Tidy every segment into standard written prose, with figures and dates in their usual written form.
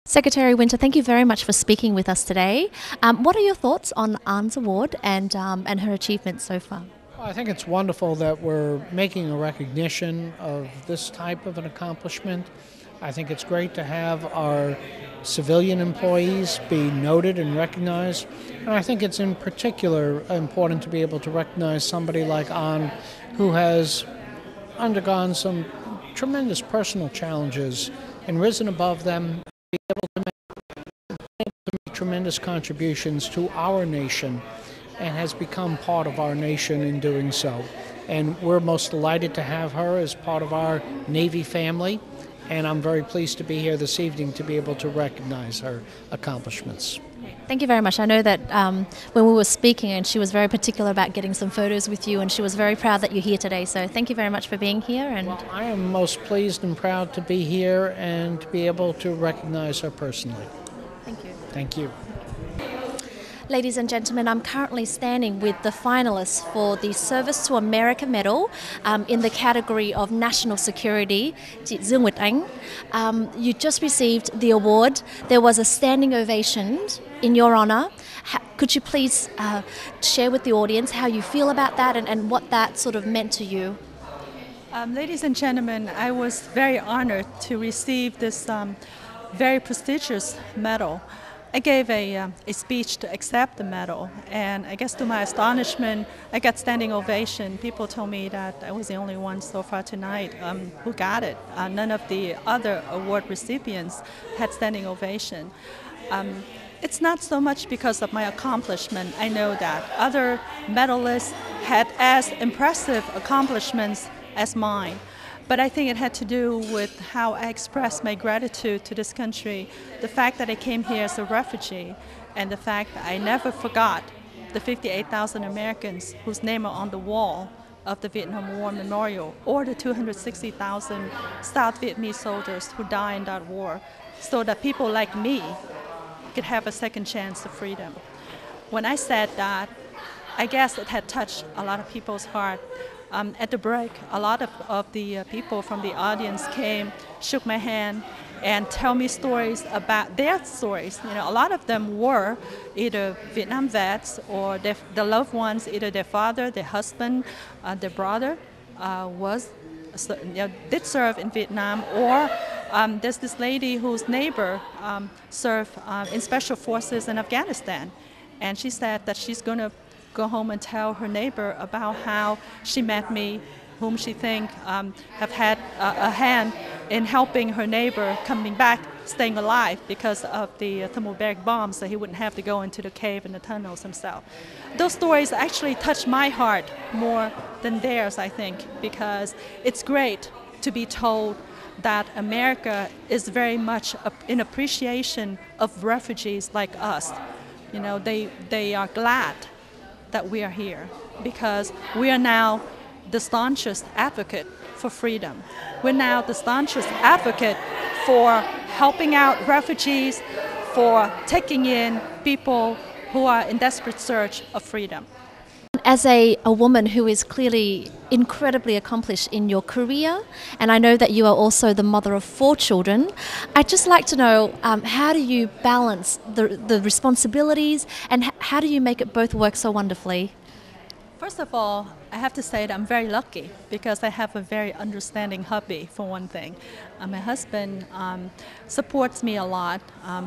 Secretary Winter, thank you very much for speaking with us today. What are your thoughts on Anne's award and her achievements so far? Well, I think it's wonderful that we're making a recognition of this type of an accomplishment. I think it's great to have our civilian employees be noted and recognized. And I think it's in particular important to be able to recognize somebody like Anne, who has undergone some tremendous personal challenges and risen above them, be able to make tremendous contributions to our nation, and has become part of our nation in doing so. And we're most delighted to have her as part of our Navy family, and I'm very pleased to be here this evening to be able to recognize her accomplishments. Thank you very much. I know that when we were speaking, and she was very particular about getting some photos with you, and she was very proud that you're here today. So thank you very much for being here. And well, I am most pleased and proud to be here and to be able to recognize her personally. Thank you. Thank you. Ladies and gentlemen, I'm currently standing with the finalists for the Service to America Medal in the category of National Security, chị Dương Nguyệt Ánh. You just received the award. There was a standing ovation in your honor. Could you please share with the audience how you feel about that and what that sort of meant to you? Ladies and gentlemen, I was very honored to receive this very prestigious medal. I gave a speech to accept the medal, and I guess to my astonishment, I got standing ovation. People told me that I was the only one so far tonight who got it. None of the other award recipients had standing ovation. It's not so much because of my accomplishment. I know that other medalists had as impressive accomplishments as mine. But I think it had to do with how I expressed my gratitude to this country, the fact that I came here as a refugee, and the fact that I never forgot the 58,000 Americans whose name are on the wall of the Vietnam War Memorial, or the 260,000 South Vietnamese soldiers who died in that war, so that people like me could have a second chance of freedom. When I said that, I guess it had touched a lot of people's heart. At the break, a lot of the people from the audience came, shook my hand, and tell me stories about their stories. You know, a lot of them were either Vietnam vets or their loved ones, either their father, their husband, their brother did serve in Vietnam, or there's this lady whose neighbor served in special forces in Afghanistan, and she said that she's going to go home and tell her neighbor about how she met me, whom she think have had a hand in helping her neighbor coming back, staying alive because of the thermobaric bombs, so he wouldn't have to go into the cave and the tunnels himself. Those stories actually touch my heart more than theirs, I think, because it's great to be told that America is very much in appreciation of refugees like us. You know, they are glad that we are here because we are now the staunchest advocate for freedom. We're now the staunchest advocate for helping out refugees, for taking in people who are in desperate search of freedom. As a woman who is clearly incredibly accomplished in your career, and I know that you are also the mother of 4 children, I'd just like to know how do you balance the responsibilities and how do you make it both work so wonderfully? First of all, I have to say that I'm very lucky because I have a very understanding hubby, for one thing. My husband supports me a lot.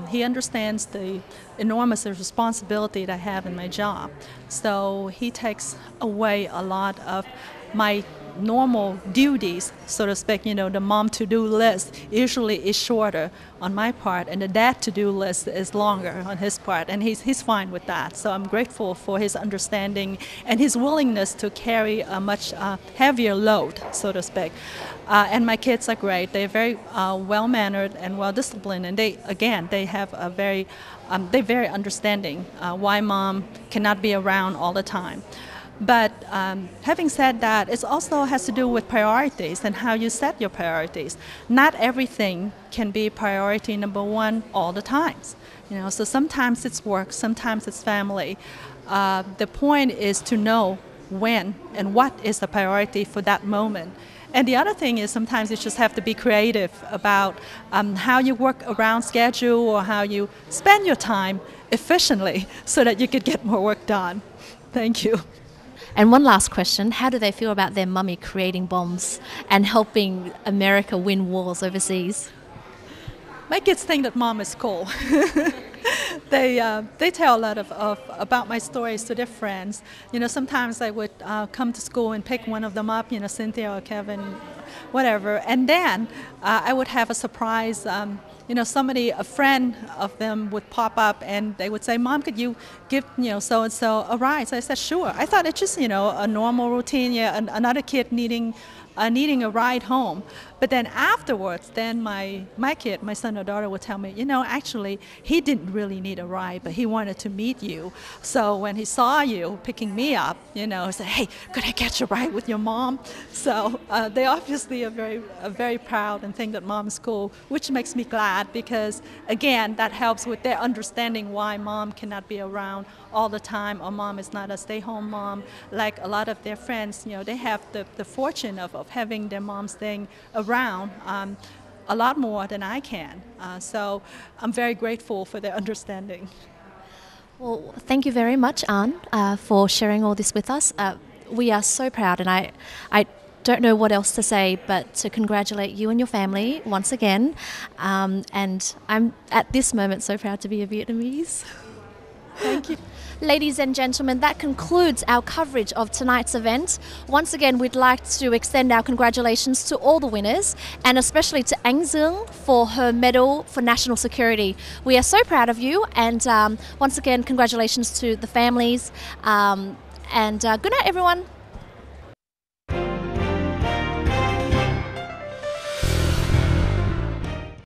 He understands the enormous responsibility that I have in my job. So he takes away a lot of my normal duties, so to speak. You know, the mom to-do list usually is shorter on my part, and the dad to-do list is longer on his part, and he's fine with that. So I'm grateful for his understanding and his willingness to carry a much heavier load, so to speak. And my kids are great. They're very well-mannered and well-disciplined, and they have a very, they're very understanding why mom cannot be around all the time. But having said that, it also has to do with priorities and how you set your priorities. Not everything can be priority number 1 all the times. You know, so sometimes it's work, sometimes it's family. The point is to know when and what is the priority for that moment. And the other thing is sometimes you just have to be creative about how you work around schedule or how you spend your time efficiently so that you could get more work done. Thank you. And one last question, how do they feel about their mummy creating bombs and helping America win wars overseas? My kids think that mom is cool. They tell a lot of about my stories to their friends. You know, sometimes I would come to school and pick one of them up, you know, Cynthia or Kevin, whatever, and then I would have a surprise. You know, a friend of them would pop up and they would say, "Mom, could you give, you know, so and so a ride?" So I said, "Sure." I thought it's just, you know, a normal routine. Yeah, another kid needing a ride home. But then afterwards, then my kid, my son or daughter, would tell me, you know, actually, he didn't really need a ride, but he wanted to meet you. So when he saw you picking me up, you know, he said, "Hey, could I catch a ride with your mom?" So they obviously are very proud and think that mom is cool, which makes me glad because, again, that helps with their understanding why mom cannot be around all the time or mom is not a stay-home mom. Like a lot of their friends, you know, they have the fortune of having their mom staying around a lot more than I can. So I'm very grateful for their understanding. Well, thank you very much, Ann, for sharing all this with us. We are so proud, and I don't know what else to say but to congratulate you and your family once again. And I'm at this moment so proud to be a Vietnamese. Thank you. Ladies and gentlemen, that concludes our coverage of tonight's event. Once again, we'd like to extend our congratulations to all the winners and especially to Anh Dung for her medal for national security. We are so proud of you, and once again, congratulations to the families, and good night everyone.